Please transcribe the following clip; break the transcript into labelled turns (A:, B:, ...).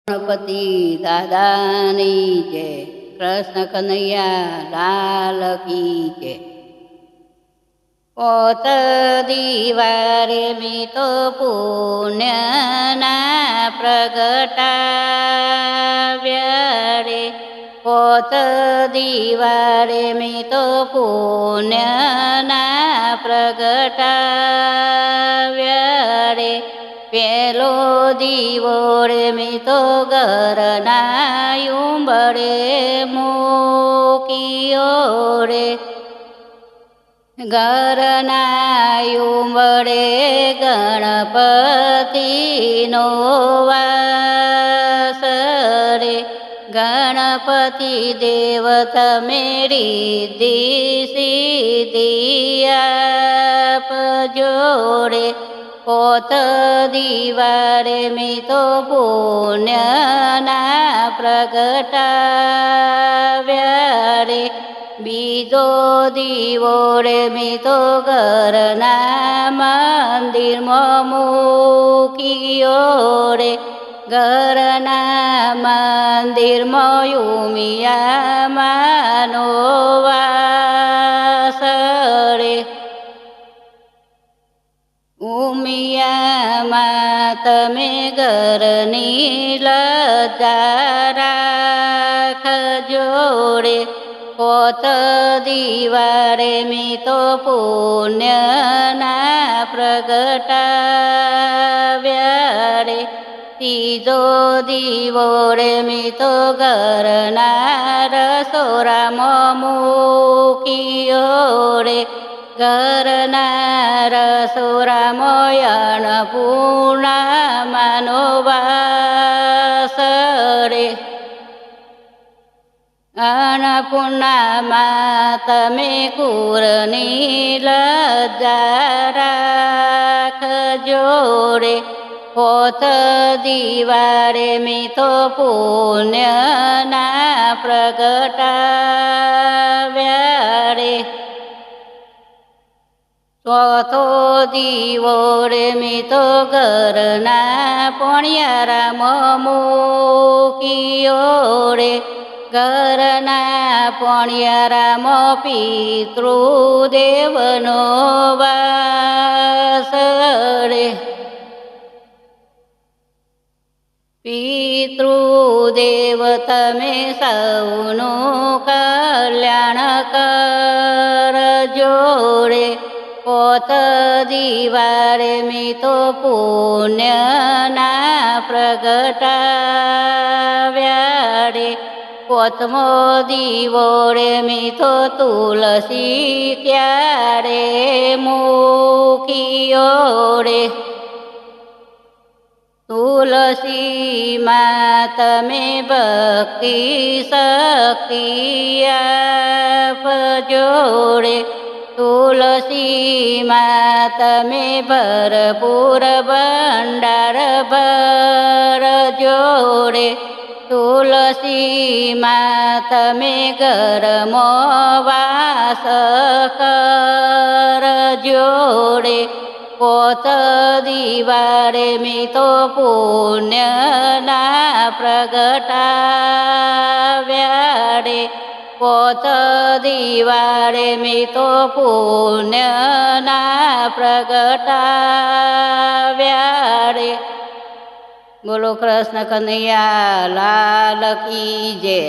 A: ગણપતિ દાદાની જય, કૃષ્ણ કનૈયા લાલ કી જય। પોત દિવારે મી તો પુણ્યના પ્રગટાવ્યા રે, પોત દિવારે મી તો પુણ્યના પ્રગટાવ્યા રે। પેલો દીવો રે મી તો ઘરના ઉંબરે મૂક્યો રે, ઘરના ઉંબરે ગણપતિનો વાસ રે। ગણપતિ દેવ તમે રિદ્ધિ સિદ્ધિ આપજો રે, પોત દિવારે મી તો પુણ્યના પ્રગટાવ્યા રે। બીજો દીવો રે મી તો ઘરના મંદિરમાં મૂક્યો રે, ઘરના મંદિરમાં ઉમિયામાનો વાસ રે। ઉમિયામાં તમે ઘરની લજ્જા રાખજો રે, પોત દિવારે મી તો પુણ્યના પ્રગટાવ્યા રે। ત્રીજો દીવો રે મી તો ઘરના રસોડામાં મૂક્યો રે, ઘરના રસોડામાં અન્નપૂર્ણામાનો વાસ રે। અન્નપૂર્ણામાં તમે કુરની લજ્જા રાખજો રે, પોત દિવારે મી તો પુણ્યના પ્રગટાવ્યા રે। ચોથો દીવો રે મી તો ઘરના પણિયારામાં મૂક્યો રે, ઘરના પણિયારામાં પિતૃદેવનો વાસ રે। પિતૃદેવ તમે સૌનું કલ્યાણ કરજો રે, પોત દિવારે મી તો પુણ્યના પ્રગટાવ્યા રે। પોતમો દીવો રે મી તો તુલસી ક્યારે મૂક્યો રે, તુલસીમાં તમે ભક્તિ શક્તિ આપજો રે, તુલસીમાં તમે ભરપૂર ભંડાર ભરજો રે, તુલસીમાં તમે ઘરમાં વાસ કરજો રે, પોત દિવારે મી તો પુણ્યના પ્રગટાવ્યા રે, પોત દિવારે મી તો પુણ્યના પ્રગટાવ્યા રે। બોલો કૃષ્ણ કનૈયા લાલ કી જય।